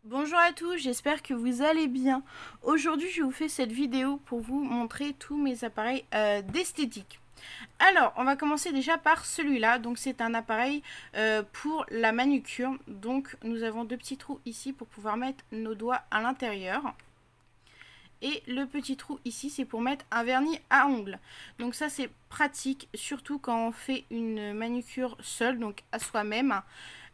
Bonjour à tous, j'espère que vous allez bien. Aujourd'hui, je vous fais cette vidéo pour vous montrer tous mes appareils d'esthétique. Alors, on va commencer déjà par celui-là. Donc, c'est un appareil pour la manucure. Donc, nous avons deux petits trous ici pour pouvoir mettre nos doigts à l'intérieur. Et le petit trou ici, c'est pour mettre un vernis à ongles. Donc ça, c'est pratique, surtout quand on fait une manucure seule, donc à soi-même.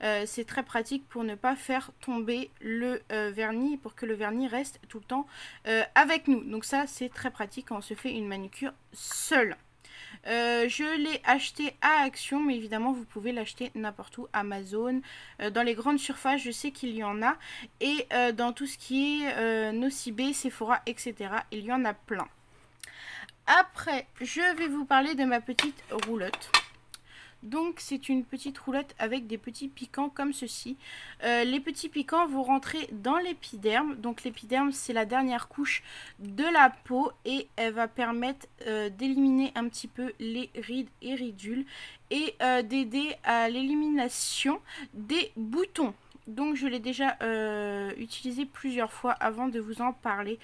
C'est très pratique pour ne pas faire tomber le vernis, pour que le vernis reste tout le temps avec nous. Donc ça, c'est très pratique quand on se fait une manucure seule. Je l'ai acheté à Action, mais évidemment vous pouvez l'acheter n'importe où, Amazon, dans les grandes surfaces, je sais qu'il y en a, et dans tout ce qui est Nocibé, Sephora, etc. Il y en a plein. Après, je vais vous parler de ma petite roulotte. Donc c'est une petite roulotte avec des petits piquants comme ceci. Les petits piquants vont rentrer dans l'épiderme. Donc l'épiderme, c'est la dernière couche de la peau et elle va permettre d'éliminer un petit peu les rides et ridules et d'aider à l'élimination des boutons. Donc je l'ai déjà utilisé plusieurs fois avant de vous en parler.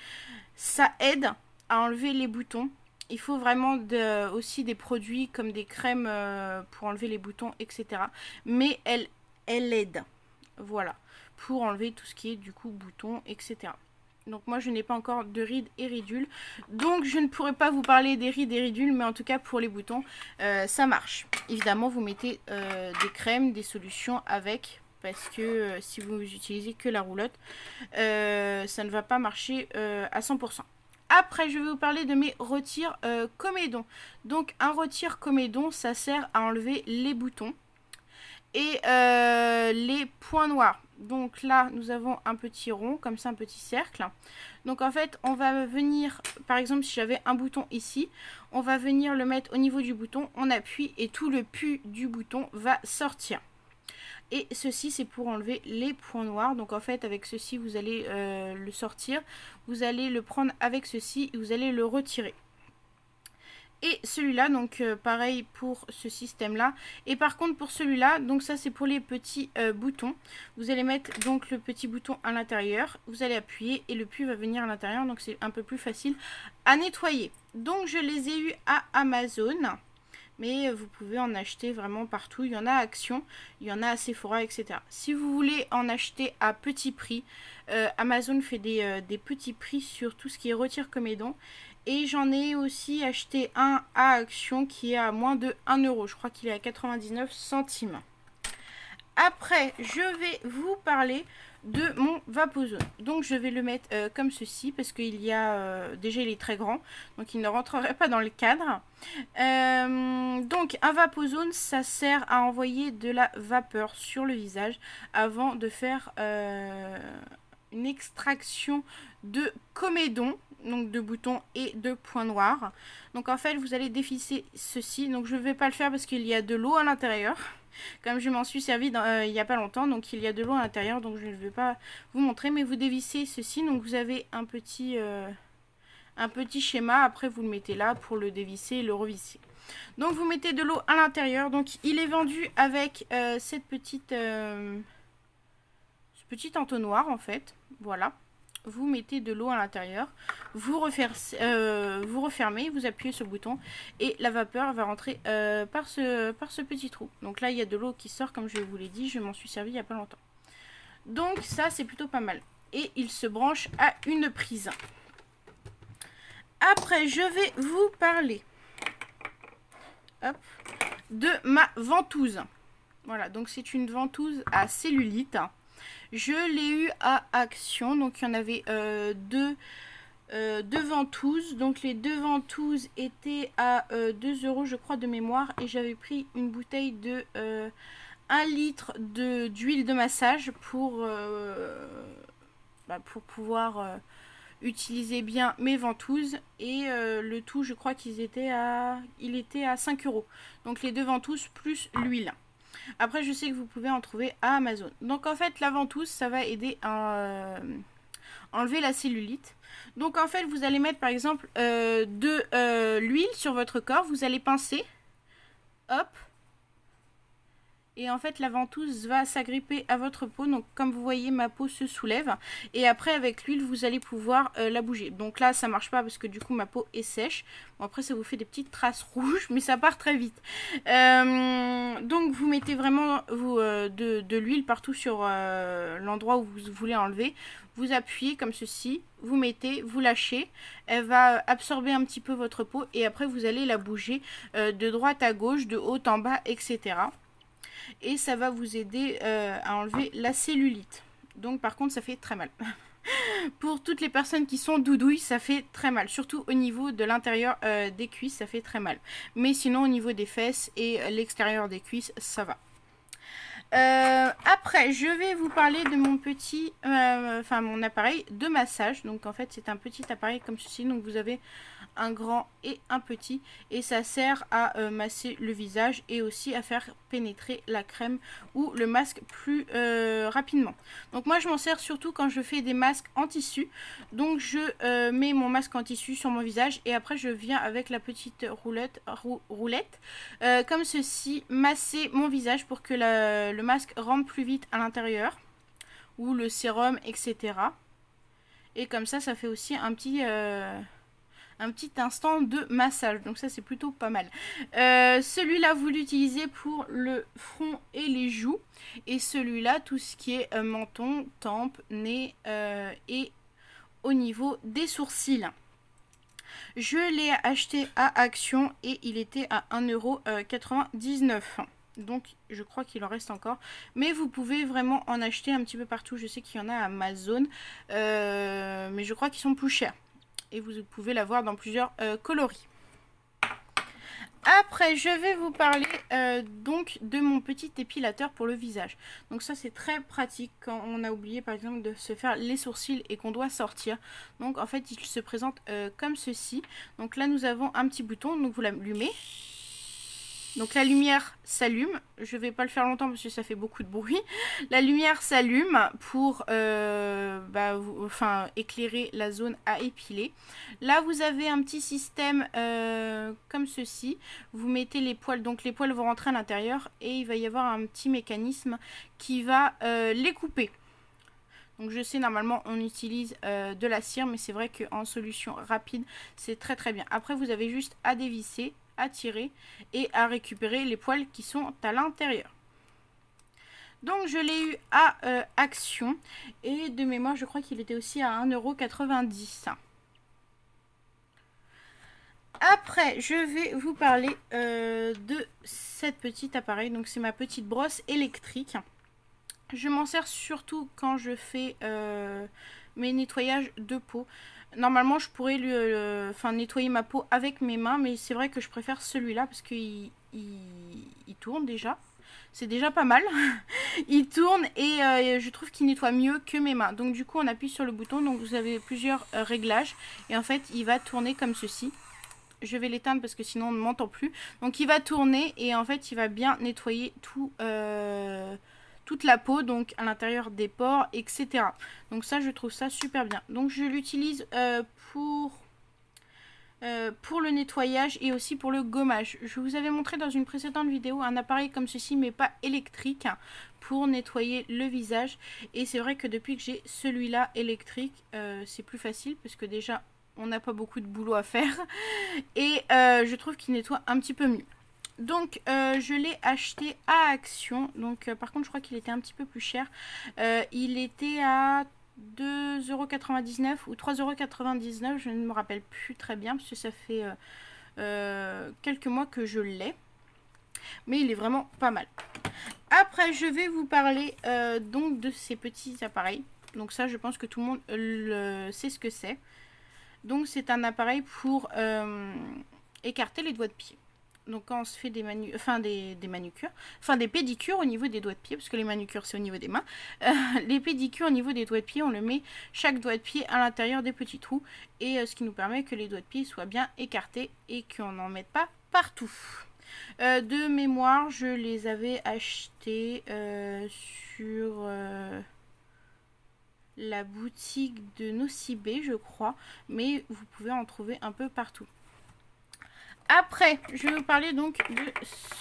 Ça aide à enlever les boutons. Il faut vraiment aussi des produits comme des crèmes pour enlever les boutons, etc. Mais elle aide, voilà, pour enlever tout ce qui est du coup boutons, etc. Donc moi je n'ai pas encore de rides et ridules, donc je ne pourrais pas vous parler des rides et ridules, mais en tout cas pour les boutons, ça marche. Évidemment vous mettez des crèmes, des solutions avec, parce que si vous utilisez que la roulotte, ça ne va pas marcher à 100%. Après, je vais vous parler de mes retire comédons. Donc, un retire comédon, ça sert à enlever les boutons et les points noirs. Donc là, nous avons un petit rond, comme ça, un petit cercle. Donc en fait, on va venir, par exemple, si j'avais un bouton ici, on va venir le mettre au niveau du bouton, on appuie et tout le pu du bouton va sortir. Et ceci, c'est pour enlever les points noirs. Donc en fait, avec ceci, vous allez le sortir. Vous allez le prendre avec ceci et vous allez le retirer. Et celui-là, donc pareil pour ce système-là. Et par contre, pour celui-là, donc ça, c'est pour les petits boutons. Vous allez mettre donc le petit bouton à l'intérieur. Vous allez appuyer et le pu va venir à l'intérieur. Donc c'est un peu plus facile à nettoyer. Donc je les ai eus à Amazon. Mais vous pouvez en acheter vraiment partout. Il y en a à Action, il y en a à Sephora, etc. Si vous voulez en acheter à petit prix, Amazon fait des petits prix sur tout ce qui est retire comédon. Et j'en ai aussi acheté un à Action qui est à moins de 1 euro. Je crois qu'il est à 99 centimes. Après, je vais vous parler de mon Vapozone. Donc je vais le mettre comme ceci parce qu'il y a déjà il est très grand, donc il ne rentrerait pas dans le cadre. Donc un Vapozone, ça sert à envoyer de la vapeur sur le visage avant de faire une extraction de comédon, donc de boutons et de points noirs. Donc en fait vous allez dévisser ceci, donc je ne vais pas le faire parce qu'il y a de l'eau à l'intérieur. Comme je m'en suis servi il n'y a pas longtemps, donc il y a de l'eau à l'intérieur, donc je ne vais pas vous montrer, mais vous dévissez ceci, donc vous avez un petit schéma, après vous le mettez là pour le dévisser et le revisser. Donc vous mettez de l'eau à l'intérieur, donc il est vendu avec ce petit entonnoir en fait, voilà. Vous mettez de l'eau à l'intérieur, vous refermez, vous appuyez sur le bouton et la vapeur va rentrer par ce petit trou. Donc là, il y a de l'eau qui sort, comme je vous l'ai dit, je m'en suis servi il n'y a pas longtemps. Donc ça, c'est plutôt pas mal. Et il se branche à une prise. Après, je vais vous parler de ma ventouse. Voilà, donc c'est une ventouse à cellulite. Je l'ai eu à Action, donc il y en avait deux ventouses. Donc les deux ventouses étaient à 2 euros, je crois, de mémoire. Et j'avais pris une bouteille de 1 litre d'huile de massage pour pouvoir utiliser bien mes ventouses. Et le tout, je crois qu'il était à 5 euros. Donc les deux ventouses plus l'huile. Après, je sais que vous pouvez en trouver à Amazon. Donc en fait, la ventouse, ça va aider à enlever la cellulite. Donc en fait, vous allez mettre par exemple de l'huile sur votre corps. Vous allez pincer. Hop. Et en fait, la ventouse va s'agripper à votre peau. Donc, comme vous voyez, ma peau se soulève. Et après, avec l'huile, vous allez pouvoir la bouger. Donc là, ça marche pas parce que du coup, ma peau est sèche. Bon, après, ça vous fait des petites traces rouges, mais ça part très vite. Donc, vous mettez vraiment de l'huile partout sur l'endroit où vous voulez enlever. Vous appuyez comme ceci. Vous mettez, vous lâchez. Elle va absorber un petit peu votre peau. Et après, vous allez la bouger de droite à gauche, de haut en bas, etc. Et ça va vous aider à enlever la cellulite. Donc par contre ça fait très mal. Pour toutes les personnes qui sont doudouilles, ça fait très mal. Surtout au niveau de l'intérieur des cuisses, ça fait très mal. Mais sinon au niveau des fesses et l'extérieur des cuisses, ça va. Après, je vais vous parler de mon petit, mon appareil de massage. Donc en fait, c'est un petit appareil comme ceci. Donc vous avez un grand et un petit, et ça sert à masser le visage et aussi à faire pénétrer la crème ou le masque plus rapidement. Donc moi je m'en sers surtout quand je fais des masques en tissu. Donc je mets mon masque en tissu sur mon visage et après je viens avec la petite roulette comme ceci masser mon visage pour que le masque rentre plus vite à l'intérieur, ou le sérum, etc. Et comme ça fait aussi un petit instant de massage. Donc ça c'est plutôt pas mal. Celui-là vous l'utilisez pour le front et les joues. Et celui-là tout ce qui est menton, tempe, nez et au niveau des sourcils. Je l'ai acheté à Action et il était à 1,99 €. Donc je crois qu'il en reste encore. Mais vous pouvez vraiment en acheter un petit peu partout. Je sais qu'il y en a à Amazon. Mais je crois qu'ils sont plus chers. Et vous pouvez l'avoir dans plusieurs coloris. Après, je vais vous parler donc de mon petit épilateur pour le visage. Donc ça, c'est très pratique quand on a oublié, par exemple, de se faire les sourcils et qu'on doit sortir. Donc en fait, il se présente comme ceci. Donc là, nous avons un petit bouton, donc vous l'allumez. Donc la lumière s'allume, je vais pas le faire longtemps parce que ça fait beaucoup de bruit. La lumière s'allume pour éclairer la zone à épiler. Là vous avez un petit système comme ceci. Vous mettez les poils, donc les poils vont rentrer à l'intérieur et il va y avoir un petit mécanisme qui va les couper. Donc je sais, normalement on utilise de la cire, mais c'est vrai qu'en solution rapide c'est très très bien. Après vous avez juste à dévisser, à tirer et à récupérer les poils qui sont à l'intérieur. Donc je l'ai eu à Action et de mémoire je crois qu'il était aussi à 1,90 €. Après je vais vous parler de cette petite appareil. Donc c'est ma petite brosse électrique. Je m'en sers surtout quand je fais mes nettoyages de peau. Normalement, je pourrais nettoyer ma peau avec mes mains, mais c'est vrai que je préfère celui-là parce qu'il tourne déjà. C'est déjà pas mal. Il tourne et je trouve qu'il nettoie mieux que mes mains. Donc du coup, on appuie sur le bouton. Donc vous avez plusieurs réglages. Et en fait, il va tourner comme ceci. Je vais l'éteindre parce que sinon on ne m'entend plus. Donc il va tourner et en fait, il va bien nettoyer toute la peau, donc à l'intérieur des pores, etc. Donc ça, je trouve ça super bien. Donc je l'utilise pour le nettoyage et aussi pour le gommage. Je vous avais montré dans une précédente vidéo un appareil comme ceci, mais pas électrique, pour nettoyer le visage. Et c'est vrai que depuis que j'ai celui-là électrique, c'est plus facile parce que déjà, on n'a pas beaucoup de boulot à faire. Et je trouve qu'il nettoie un petit peu mieux. Donc je l'ai acheté à Action. Donc par contre je crois qu'il était un petit peu plus cher. Il était à 2,99 € ou 3,99 €. Je ne me rappelle plus très bien parce que ça fait quelques mois que je l'ai. Mais il est vraiment pas mal. Après je vais vous parler donc de ces petits appareils. Donc ça je pense que tout le monde sait ce que c'est. Donc c'est un appareil pour écarter les doigts de pied. Donc quand on se fait des manucures, des pédicures au niveau des doigts de pied, parce que les manucures c'est au niveau des mains, les pédicures au niveau des doigts de pied, on le met chaque doigt de pied à l'intérieur des petits trous, et ce qui nous permet que les doigts de pied soient bien écartés et qu'on n'en mette pas partout. De mémoire, je les avais achetés sur la boutique de Nocibé, je crois, mais vous pouvez en trouver un peu partout. Après, je vais vous parler donc de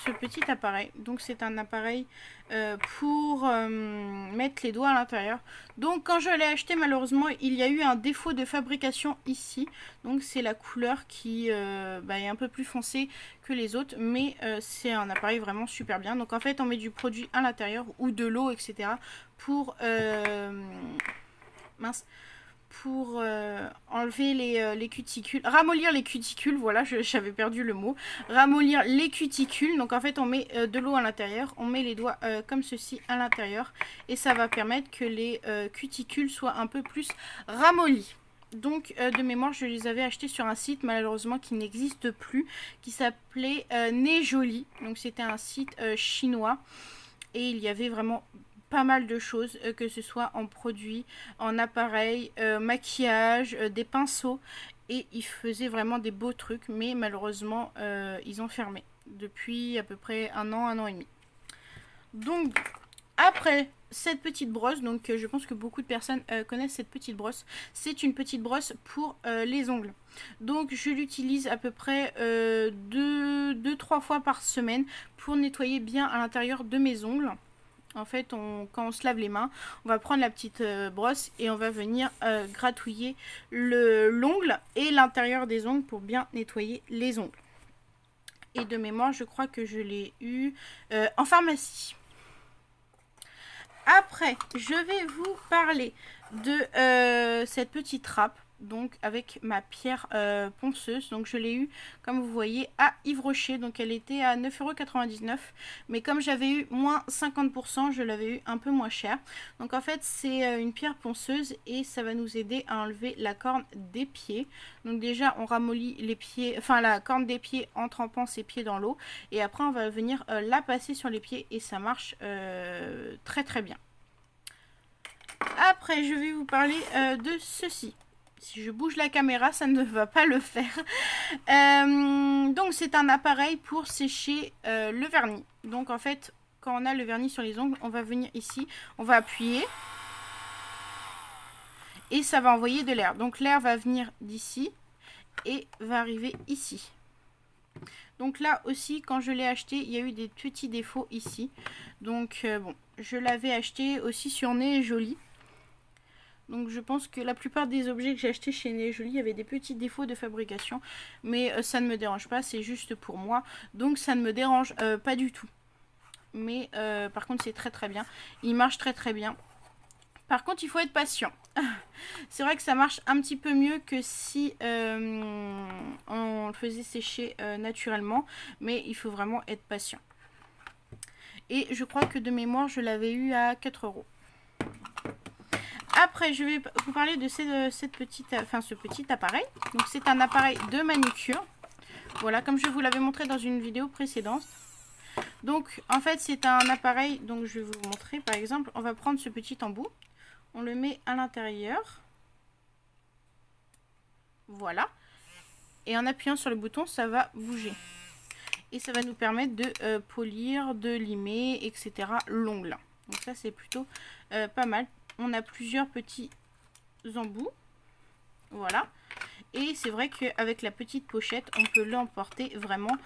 ce petit appareil. Donc c'est un appareil pour mettre les doigts à l'intérieur. Donc quand je l'ai acheté, malheureusement, il y a eu un défaut de fabrication ici. Donc c'est la couleur qui est un peu plus foncée que les autres. Mais c'est un appareil vraiment super bien. Donc en fait, on met du produit à l'intérieur ou de l'eau, etc. pour... mince, pour enlever les cuticules, ramollir les cuticules, voilà, j'avais perdu le mot, ramollir les cuticules. Donc en fait on met de l'eau à l'intérieur, on met les doigts comme ceci à l'intérieur et ça va permettre que les cuticules soient un peu plus ramollis. Donc de mémoire je les avais achetés sur un site malheureusement qui n'existe plus, qui s'appelait Nez Joli. Donc c'était un site chinois et il y avait vraiment pas mal de choses, que ce soit en produits, en appareils, maquillage, des pinceaux. Et ils faisaient vraiment des beaux trucs, mais malheureusement, ils ont fermé depuis à peu près un an et demi. Donc, après cette petite brosse, donc je pense que beaucoup de personnes connaissent cette petite brosse. C'est une petite brosse pour les ongles. Donc je l'utilise à peu près 2-3 fois par semaine pour nettoyer bien à l'intérieur de mes ongles. En fait, quand on se lave les mains, on va prendre la petite brosse et on va venir gratouiller l'ongle et l'intérieur des ongles pour bien nettoyer les ongles. Et de mémoire, je crois que je l'ai eu en pharmacie. Après, je vais vous parler de cette petite trappe. Donc avec ma pierre ponceuse. Donc je l'ai eu, comme vous voyez, à Yves Rocher. Donc elle était à 9,99 €. Mais comme j'avais eu moins 50%, je l'avais eu un peu moins cher. Donc en fait c'est une pierre ponceuse et ça va nous aider à enlever la corne des pieds. Donc déjà on ramollit les pieds, enfin la corne des pieds en trempant ses pieds dans l'eau. Et après on va venir la passer sur les pieds et ça marche très très bien. Après je vais vous parler de ceci. Si je bouge la caméra, ça ne va pas le faire. Donc c'est un appareil pour sécher le vernis. Donc en fait, quand on a le vernis sur les ongles, on va venir ici, on va appuyer. Et ça va envoyer de l'air. Donc l'air va venir d'ici et va arriver ici. Donc là aussi, quand je l'ai acheté, il y a eu des petits défauts ici. Donc bon, je l'avais acheté aussi sur Nez Joli. Donc je pense que la plupart des objets que j'ai achetés chez Nez Joli avaient des petits défauts de fabrication. Mais ça ne me dérange pas, c'est juste pour moi. Donc ça ne me dérange pas du tout. Mais par contre c'est très très bien. Il marche très très bien. Par contre il faut être patient. C'est vrai que ça marche un petit peu mieux que si on le faisait sécher naturellement. Mais il faut vraiment être patient. Et je crois que de mémoire je l'avais eu à 4 €. Après, je vais vous parler de ce petit appareil. Donc, c'est un appareil de manucure. Voilà, comme je vous l'avais montré dans une vidéo précédente. Donc, en fait, c'est un appareil. Donc, je vais vous montrer. Par exemple, on va prendre ce petit embout. On le met à l'intérieur. Voilà. Et en appuyant sur le bouton, ça va bouger. Et ça va nous permettre de polir, de limer, etc. l'ongle. Donc, ça, c'est plutôt pas mal. On a plusieurs petits embouts. Voilà. Et c'est vrai qu'avec la petite pochette, on peut l'emporter vraiment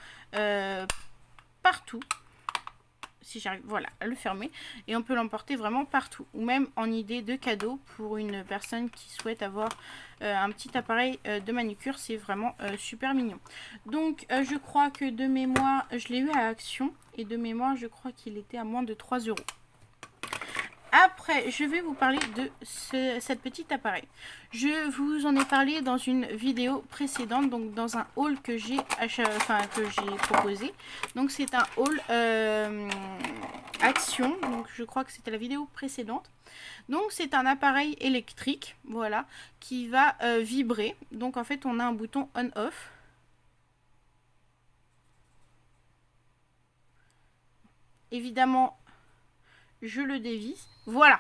partout. Si j'arrive, voilà, à le fermer. Et on peut l'emporter vraiment partout. Ou même en idée de cadeau pour une personne qui souhaite avoir un petit appareil de manucure. C'est vraiment super mignon. Donc, je crois que de mémoire, je l'ai eu à Action. Et de mémoire, je crois qu'il était à moins de 3 €. Après, je vais vous parler de cette petite appareil. Je vous en ai parlé dans une vidéo précédente, donc dans un haul que j'ai proposé. Donc c'est un haul Action, donc je crois que c'était la vidéo précédente. Donc c'est un appareil électrique, voilà, qui va vibrer. Donc en fait on a un bouton on-off. Évidemment, je le dévisse. Voilà.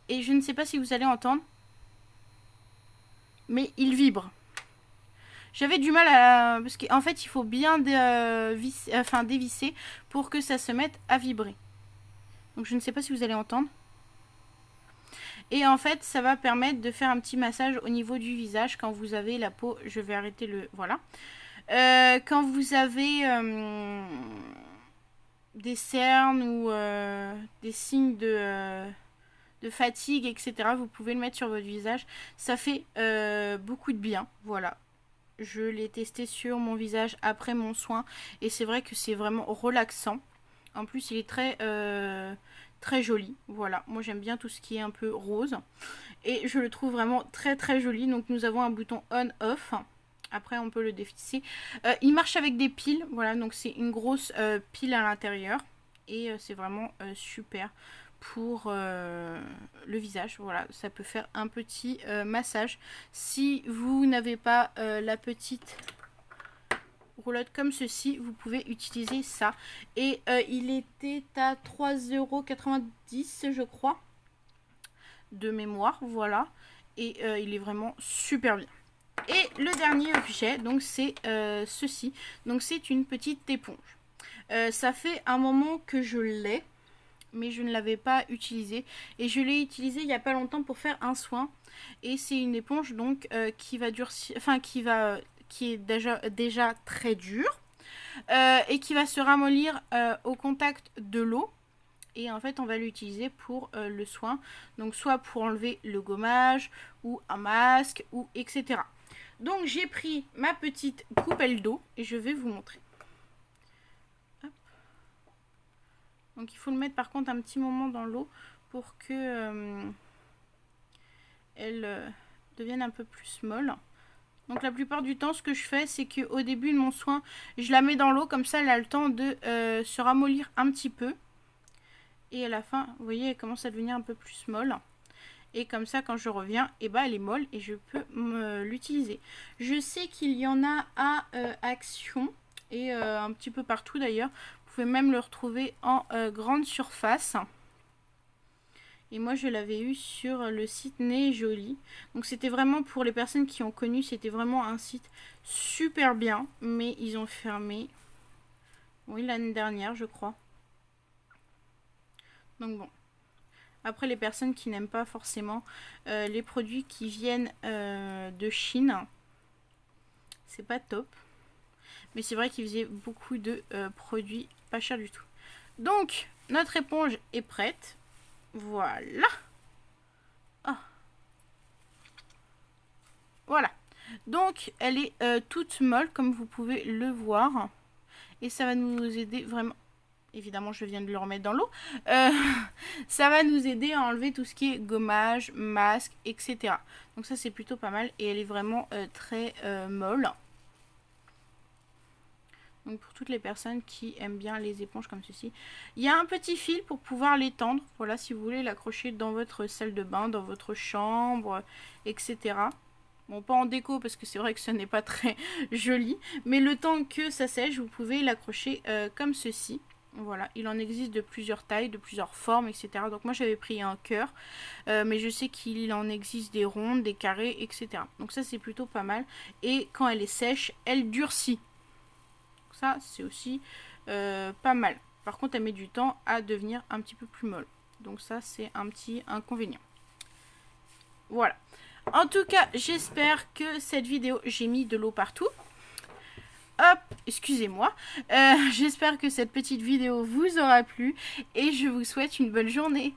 Et je ne sais pas si vous allez entendre, mais il vibre. J'avais du mal à... Parce qu'en fait, il faut bien dévisser pour que ça se mette à vibrer. Donc je ne sais pas si vous allez entendre. Et en fait, ça va permettre de faire un petit massage au niveau du visage quand vous avez la peau... Je vais arrêter le... Voilà. Quand vous avez des cernes ou des signes de fatigue, etc., vous pouvez le mettre sur votre visage. Ça fait beaucoup de bien. Voilà. Je l'ai testé sur mon visage après mon soin. Et c'est vrai que c'est vraiment relaxant. En plus, il est très joli. Voilà. Moi, j'aime bien tout ce qui est un peu rose. Et je le trouve vraiment très joli. Donc, nous avons un bouton on-off. Après, on peut le dévisser. Il marche avec des piles. Voilà. Donc, c'est une grosse pile à l'intérieur. Et c'est vraiment super pour le visage. Voilà, ça peut faire un petit massage. Si vous n'avez pas la petite roulotte comme ceci, vous pouvez utiliser ça. Et il était à 3,90 € je crois, de mémoire. Voilà. Et il est vraiment super bien. Et le dernier objet, donc c'est ceci. Donc c'est une petite éponge. Ça fait un moment que je l'ai, mais je ne l'avais pas utilisé, et je l'ai utilisé il n'y a pas longtemps pour faire un soin. Et c'est une éponge donc qui va durcir, enfin qui est déjà très dure, et qui va se ramollir au contact de l'eau. Et en fait on va l'utiliser pour le soin, donc soit pour enlever le gommage ou un masque ou etc. Donc j'ai pris ma petite coupelle d'eau et je vais vous montrer. Donc il faut le mettre par contre un petit moment dans l'eau pour que elle devienne un peu plus molle. Donc la plupart du temps, ce que je fais, c'est qu'au début de mon soin, je la mets dans l'eau, comme ça elle a le temps de se ramollir un petit peu. Et à la fin, vous voyez, elle commence à devenir un peu plus molle. Et comme ça, quand je reviens, et elle est molle et je peux l'utiliser. Je sais qu'il y en a à Action et un petit peu partout d'ailleurs. Vous pouvez même le retrouver en grande surface. Et moi, je l'avais eu sur le site Né Joli. Donc, c'était vraiment pour les personnes qui ont connu. C'était vraiment un site super bien. Mais ils ont fermé. Oui, l'année dernière, je crois. Donc, bon. Après, les personnes qui n'aiment pas forcément les produits qui viennent de Chine, c'est pas top. Mais c'est vrai qu'ils faisaient beaucoup de produits pas chers du tout. Donc, notre éponge est prête. Voilà. Oh. Voilà. Donc, elle est toute molle, comme vous pouvez le voir. Et ça va nous aider vraiment... Évidemment, je viens de le remettre dans l'eau. Ça va nous aider à enlever tout ce qui est gommage, masque, etc. Donc ça, c'est plutôt pas mal. Et elle est vraiment très molle. Donc pour toutes les personnes qui aiment bien les éponges comme ceci. Il y a un petit fil pour pouvoir l'étendre. Voilà, si vous voulez l'accrocher dans votre salle de bain, dans votre chambre, etc. Bon, pas en déco parce que c'est vrai que ce n'est pas très joli. Mais le temps que ça sèche, vous pouvez l'accrocher comme ceci. Voilà, il en existe de plusieurs tailles, de plusieurs formes, etc. Donc moi j'avais pris un cœur, mais je sais qu'il en existe des rondes, des carrés, etc. Donc ça c'est plutôt pas mal. Et quand elle est sèche, elle durcit. Ça c'est aussi pas mal. Par contre elle met du temps à devenir un petit peu plus molle. Donc ça c'est un petit inconvénient. Voilà. En tout cas j'espère que cette vidéo, j'ai mis de l'eau partout. Hop, excusez-moi. J'espère que cette petite vidéo vous aura plu et je vous souhaite une bonne journée.